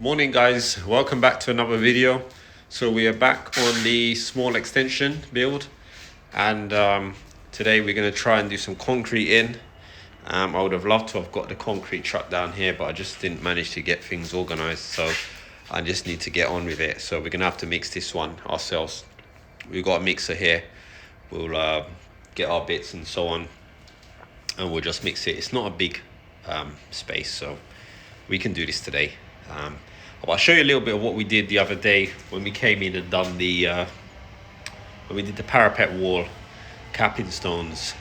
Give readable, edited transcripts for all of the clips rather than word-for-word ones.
Morning guys, welcome back to another video. So we are back on the small extension build, and today we're going to try and do some concrete in. I would have loved to have got the concrete truck down here, but I just didn't manage to get things organized, so I just need to get on with it. So we're gonna have to mix this one ourselves. We've got a mixer here. We'll get our bits and so on, and we'll just mix it. It's not a big space, so we can do this today. I'll show you a little bit of what we did the other day when we came in and done the when we did the parapet wall capping stones.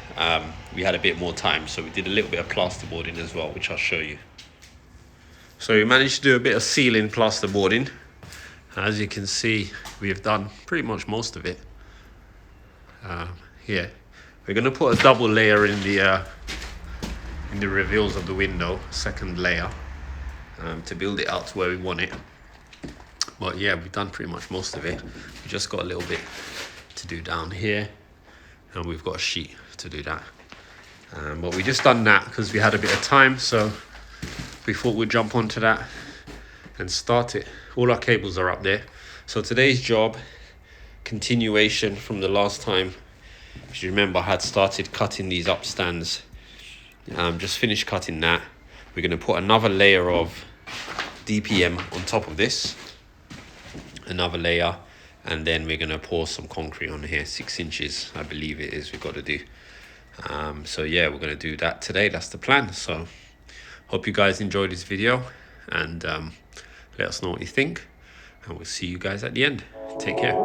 We had a bit more time, so we did a little bit of plasterboarding as well, which I'll show you. So we managed to do a bit of ceiling plasterboarding. As you can see, we have done pretty much most of it. Here we're going to put a double layer in the reveals of the window, second layer, to build it out to where we want it. But yeah, we've done pretty much most of it. We just got a little bit to do down here, and we've got a sheet to do that. But we just done that because we had a bit of time, so we thought we'd jump onto that and start it. All our cables are up there. So today's job, continuation from the last time. If you remember, I had started cutting these up stands. Just finished cutting that. We're going to put another layer of DPM on top of this, another layer, and then we're going to pour some concrete on here. 6 inches, I believe it is, we've got to do. So yeah, we're going to do that today. That's the plan. So hope you guys enjoyed this video, and let us know what you think, and we'll see you guys at the end. Take care.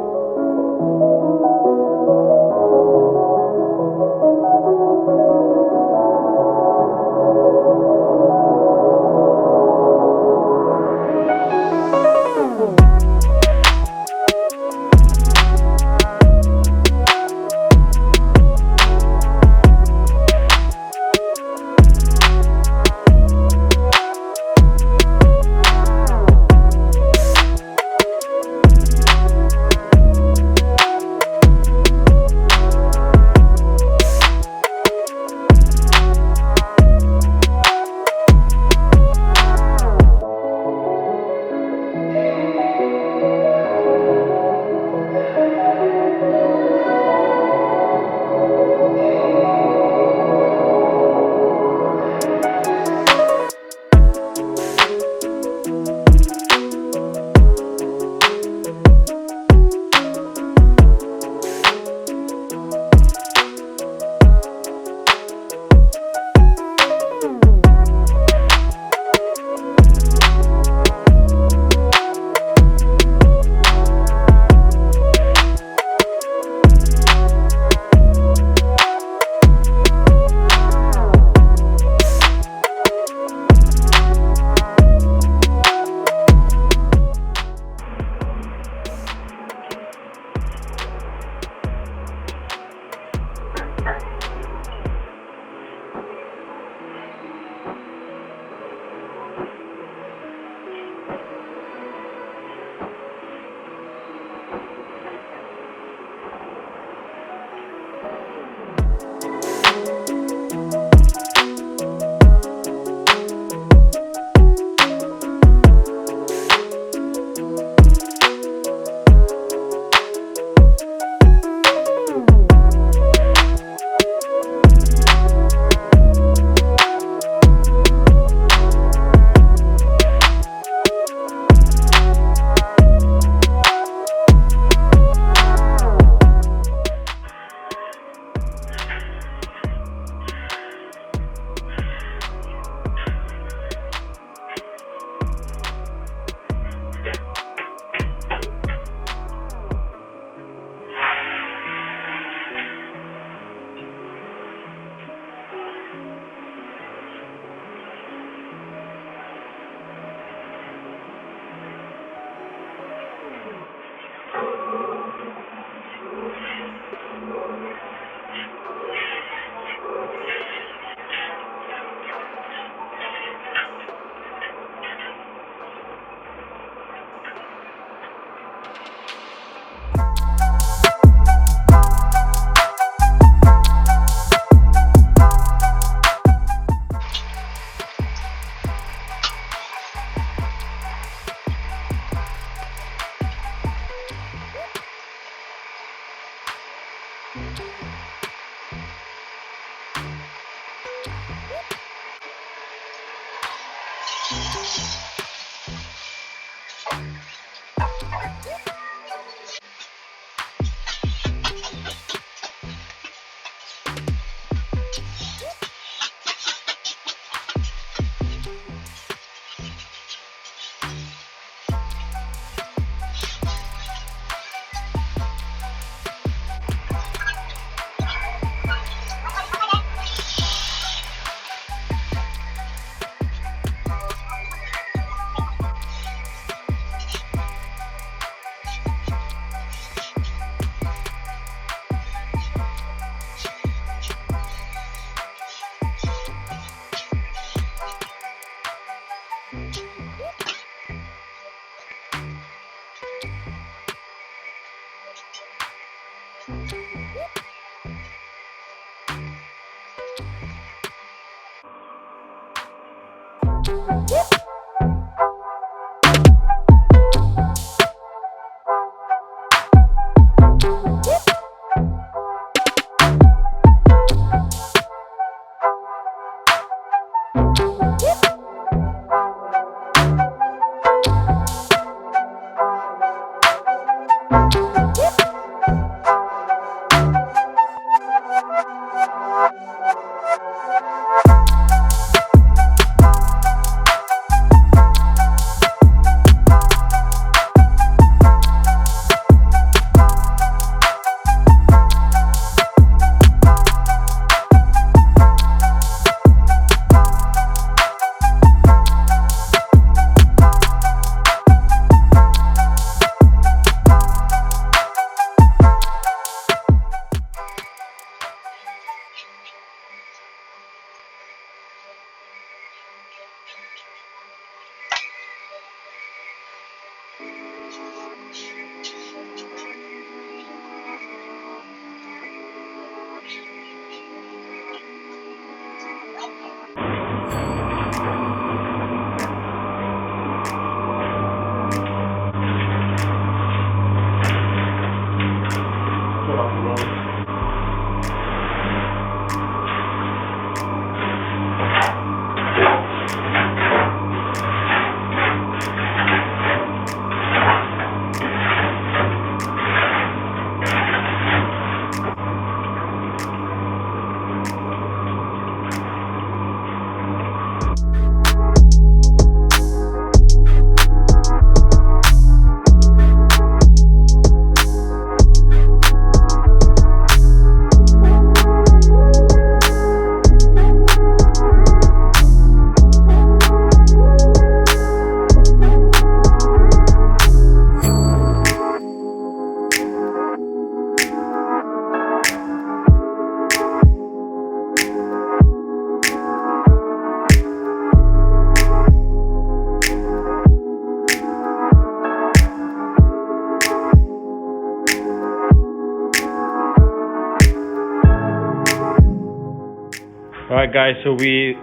Alright guys, so we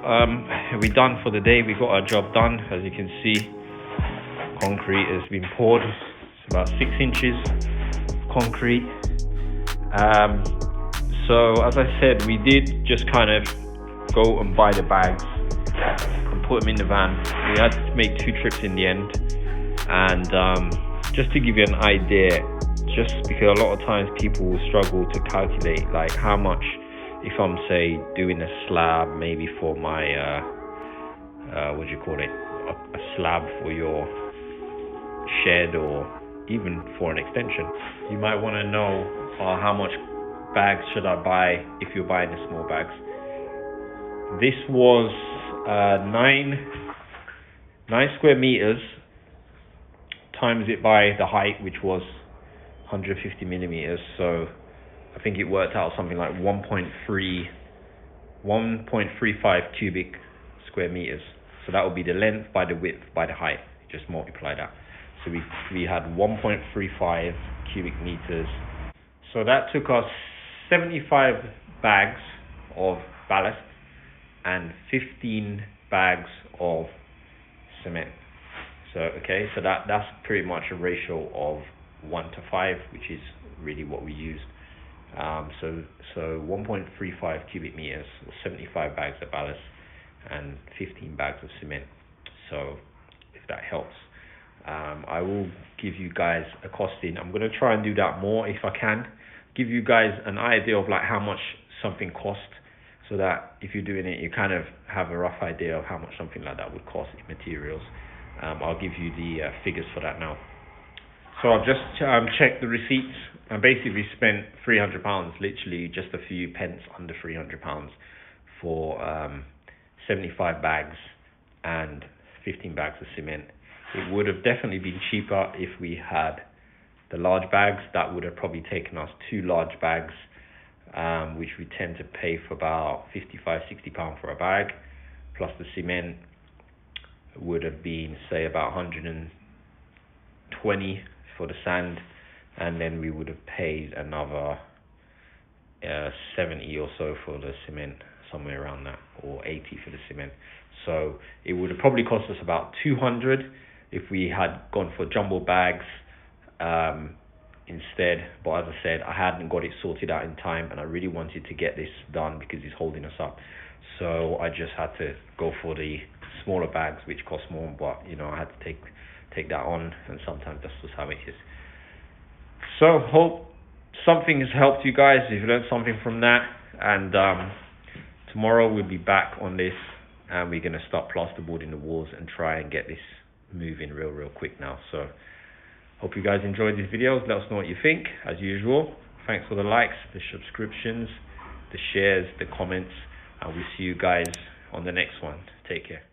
done for the day. We got our job done. As you can see, concrete has been poured. It's about 6 inches concrete. So as I said, we did just kind of go and buy the bags and put them in the van. We had to make 2 trips in the end, and just to give you an idea, just because a lot of times people will struggle to calculate like how much, if I'm say doing a slab maybe for my what do you call it, a slab for your shed or even for an extension, you might want to know how much bags should I buy if you're buying the small bags. This was 9 square meters, times it by the height, which was 150 millimeters, so I think it worked out something like 1.35 cubic square meters. So that would be the length by the width by the height. Just multiply that. So we had 1.35 cubic meters. So that took us 75 bags of ballast and 15 bags of cement. So okay, so that's pretty much a ratio of 1:5, which is really what we used. So 1.35 cubic meters, 75 bags of ballast, and 15 bags of cement. So if that helps, I will give you guys a costing. I'm going to try and do that more if I can. Give you guys an idea of like how much something costs, so that if you're doing it, you kind of have a rough idea of how much something like that would cost in materials. I'll give you the figures for that now. So I've just checked the receipts. I basically spent £300, literally just a few pence under £300 for 75 bags and 15 bags of cement. It would have definitely been cheaper if we had the large bags. That would have probably taken us 2 large bags, which we tend to pay for about £55-60 for a bag, plus the cement would have been say about 120 for the sand, and then we would have paid another 70 or so for the cement. somewhere around that, or 80 for the cement. So it would have probably cost us about 200 if we had gone for jumbo bags instead. But as I said, I hadn't got it sorted out in time, and I really wanted to get this done because it's holding us up. So I just had to go for the smaller bags, which cost more, but you know, I had to take that on, and sometimes that's just how it is. So hope something has helped you guys, if you learned something from that. And tomorrow we'll be back on this, and we're going to start plasterboarding the walls and try and get this moving real quick now. So hope you guys enjoyed these videos. Let us know what you think, as usual. Thanks for the likes, the subscriptions, the shares, the comments, and we'll see you guys on the next one. Take care.